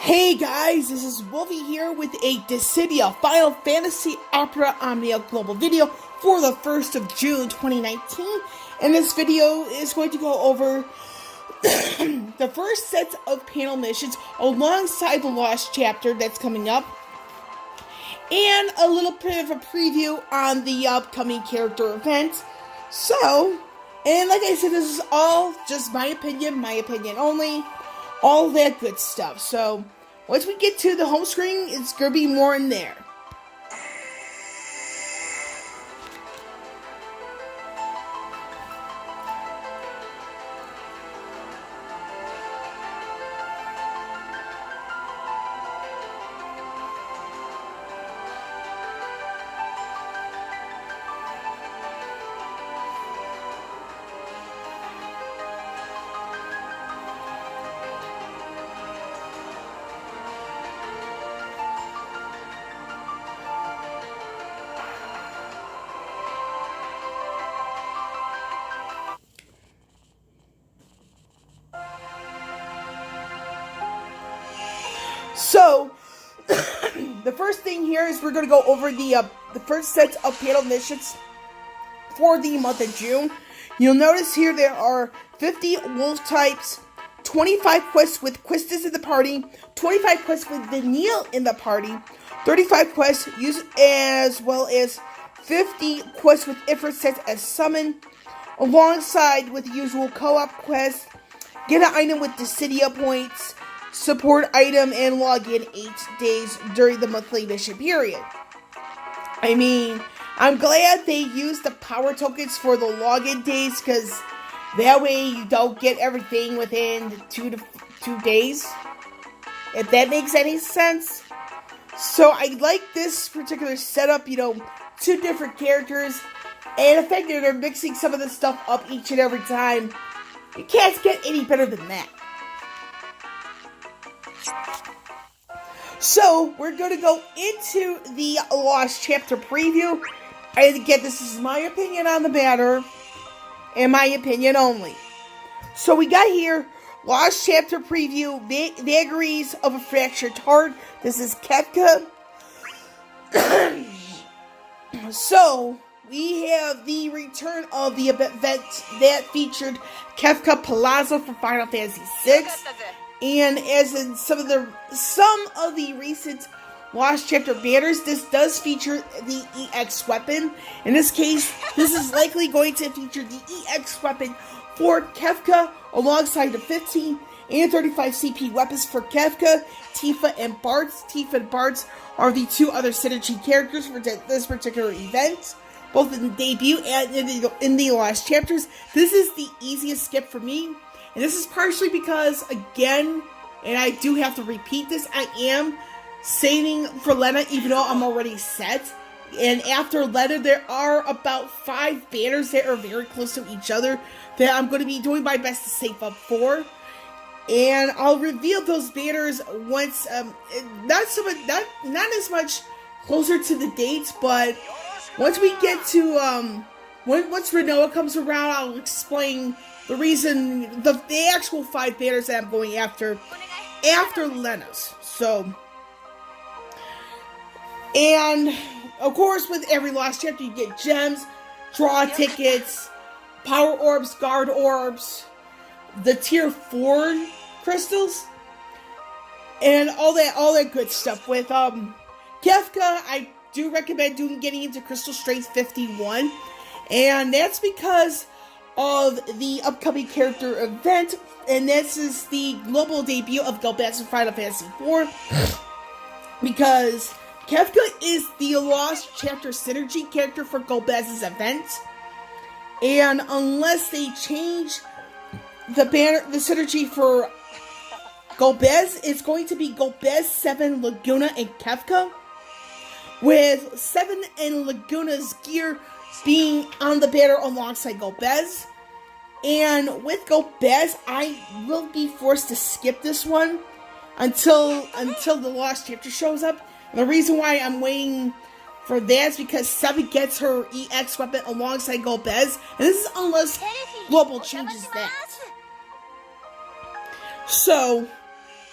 Hey guys, this is Wolvie here with a Dissidia Final Fantasy Opera Omnia Global video for the 1st of June 2019. And this video is going to go over the first set of panel missions alongside the Lost Chapter that's coming up. And a little bit of a preview on the upcoming character event. So, and like I said, this is all just my opinion only. All that good stuff. So, once we get to the home screen, it's going to be more in there. So, the first thing here is we're going to go over the first set of panel missions for the month of June. You'll notice here there are 50 wolf types, 25 quests with Quistis in the party, 25 quests with Vanille in the party, 35 quests used as well as 50 quests with Ifrit sets as summon, alongside with the usual co-op quests, get an item with Dissidia points, support item, and log in 8 days during the monthly mission period. I mean, I'm glad they used the power tokens for the login days, because that way you don't get everything within 2 days, if that makes any sense. So I like this particular setup, you know, 2 different characters, and the fact that they're mixing some of this stuff up each and every time. You can't get any better than that. So, we're going to go into the Lost Chapter preview. And again, this is my opinion on the matter, and my opinion only. So, we got here, Lost Chapter preview, Vagaries of a Fractured Heart. This is Kefka. So, we have the return of the event that featured Kekfa Palazzo from Final Fantasy VI. And as in some of the recent Lost Chapter banners, this does feature the EX weapon. In this case, this is likely going to feature the EX weapon for Kefka, alongside the 15 and 35 CP weapons for Kefka, Tifa, and Bartz. Tifa and Bartz are the 2 other synergy characters for this particular event, both in the debut and in the Lost Chapters. This is the easiest skip for me. And this is partially because, again, and I do have to repeat this, I am saving for Lena, even though I'm already set. And after Lena, there are about 5 banners that are very close to each other that I'm going to be doing my best to save up for. And I'll reveal those banners once, not as much closer to the dates, but once we get to, once Renoa comes around, I'll explain the reason, the actual 5 banners that I'm going after Lena's. So, and of course, with every Lost Chapter, you get gems, draw tickets, power orbs, guard orbs, the tier 4 crystals, and all that good stuff. With Kefka, I do recommend getting into Crystal Strength 51, and that's because of the upcoming character event, and this is the global debut of Golbez in Final Fantasy IV, because Kefka is the Lost Chapter synergy character for Golbez's event, and unless they change the synergy for Golbez, it's going to be Golbez, 7, Laguna, and Kefka, with 7 and Laguna's gear being on the banner alongside Golbez. And with Golbez, I will be forced to skip this one until the Lost Chapter shows up. And the reason why I'm waiting for that is because 7 gets her EX weapon alongside Golbez, and this is unless Global changes that. So,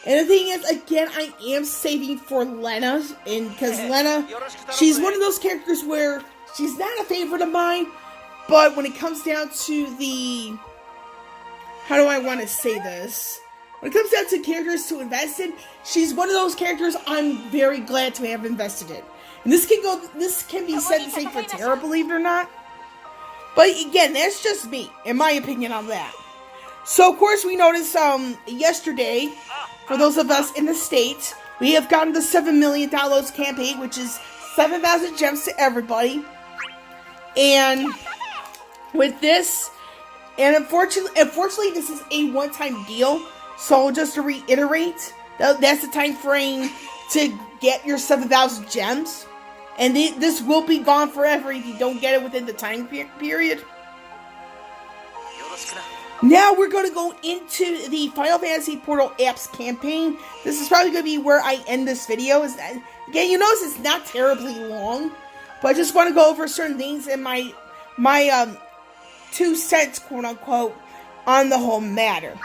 And the thing is, again, I am saving for Lena, and because Lena, she's one of those characters where she's not a favorite of mine, but when it comes down to the, how do I want to say this? When it comes down to characters to invest in, she's one of those characters I'm very glad to have invested in. And this can be said the same for Terra, believe it or not. But again, that's just me, in my opinion on that. So, of course, we noticed yesterday, for those of us in the States, we have gotten the $7 million campaign, which is 7,000 gems to everybody. And with this, and unfortunately, this is a one-time deal. So, just to reiterate, that's the time frame to get your 7,000 gems. And this will be gone forever if you don't get it within the time period. Now we're going to go into the Final Fantasy Portal apps campaign. This is probably going to be where I end this video. Again, you notice it's not terribly long, but I just want to go over certain things in my 2 cents, quote unquote, on the whole matter.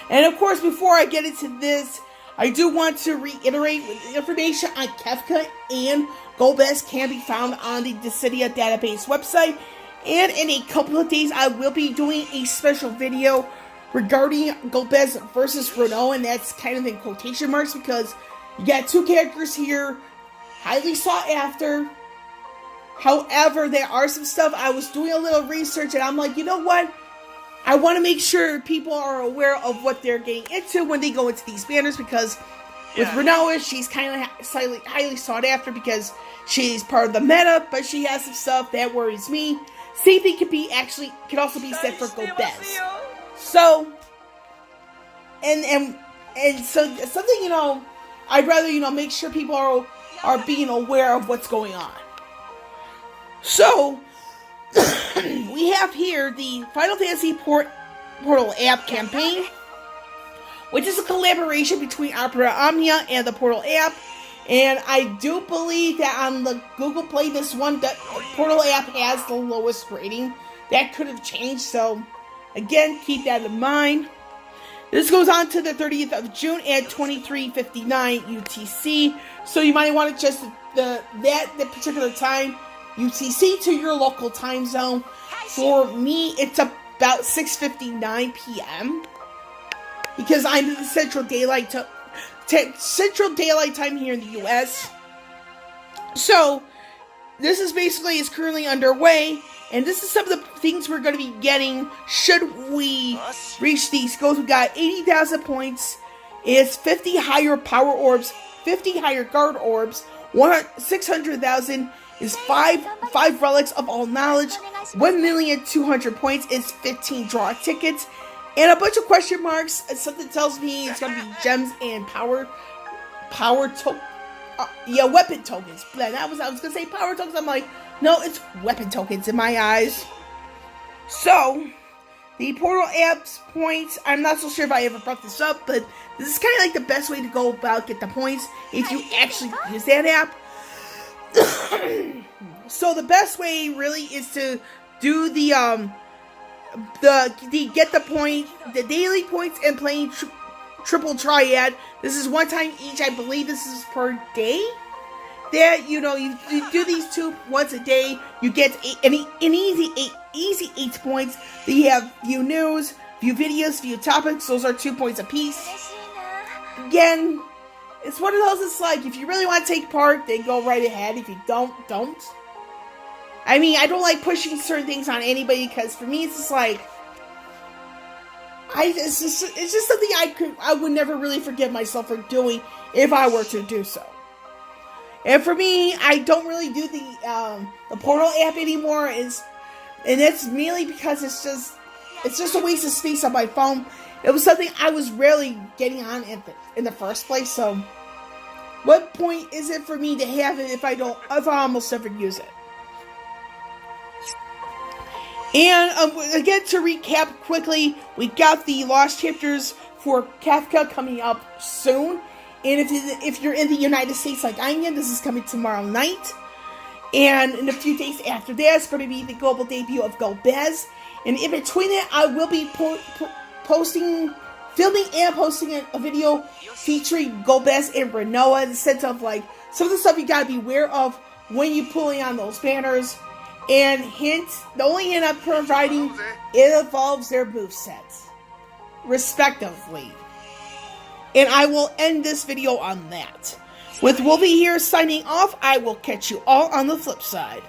And of course, before I get into this, I do want to reiterate information on Kefka and Golbez can be found on the Dissidia database website. And in a couple of days, I will be doing a special video regarding Golbez versus Renault, and that's kind of in quotation marks because you got 2 characters here, highly sought after. However, there are some stuff, I was doing a little research, and I'm like, you know what? I want to make sure people are aware of what they're getting into when they go into these banners, because with Renault, she's kind of highly sought after because she's part of the meta, but she has some stuff that worries me. Same thing could also be said for Golbez. So, and so something, I'd rather, make sure people are being aware of what's going on. So, we have here the Final Fantasy Portal app campaign, which is a collaboration between Opera Omnia and the Portal app. And I do believe that on the Google Play, this one, the Portal app has the lowest rating. That could have changed, so again, keep that in mind. This goes on to the 30th of June at 23:59 UTC. So you might want to adjust that particular time UTC to your local time zone. For me, it's about 6:59 p.m. because I'm in the Central Daylight Time here in the U.S. So, this is currently underway, and this is some of the things we're going to be getting should we reach these goals. We got 80,000 points, is 50 higher power orbs, 50 higher guard orbs, 600,000 is 5 relics of all knowledge, 1,200,000 points is 15 draw tickets, and a bunch of question marks. Something tells me it's going to be gems and weapon tokens. I was going to say power tokens. I'm like, no, it's weapon tokens in my eyes. So, the Portal app's points, I'm not so sure if I ever brought this up, but this is kind of like the best way to go about get the points if you actually use that app. So the best way really is to do the get the daily points and playing triple triad. This is one time each. I believe this is per day. That you do these 2 once a day. You get an easy 8 points. Then you have view news, view videos, view topics. Those are 2 points apiece. Again, it's one of those. It's like if you really want to take part, then go right ahead. If you don't. I mean, I don't like pushing certain things on anybody because for me, it's just like it's just something I would never really forgive myself for doing if I were to do so. And for me, I don't really do the Portal app anymore. And that's mainly because it's just a waste of space on my phone. It was something I was rarely getting on in the first place. So, what point is it for me to have it if I almost never use it? And again, to recap quickly, we got the Lost Chapters for Kefka coming up soon. And if you're in the United States like I am, this is coming tomorrow night. And in a few days after that, it's going to be the global debut of Golbez. And in between it, I will be posting filming and posting a video featuring Golbez and Renoa in the sense of like some of the stuff you gotta be aware of when you're pulling on those banners. And the only hint I'm providing, it involves their movesets, respectively. And I will end this video on that. With Wolvie here signing off, I will catch you all on the flip side.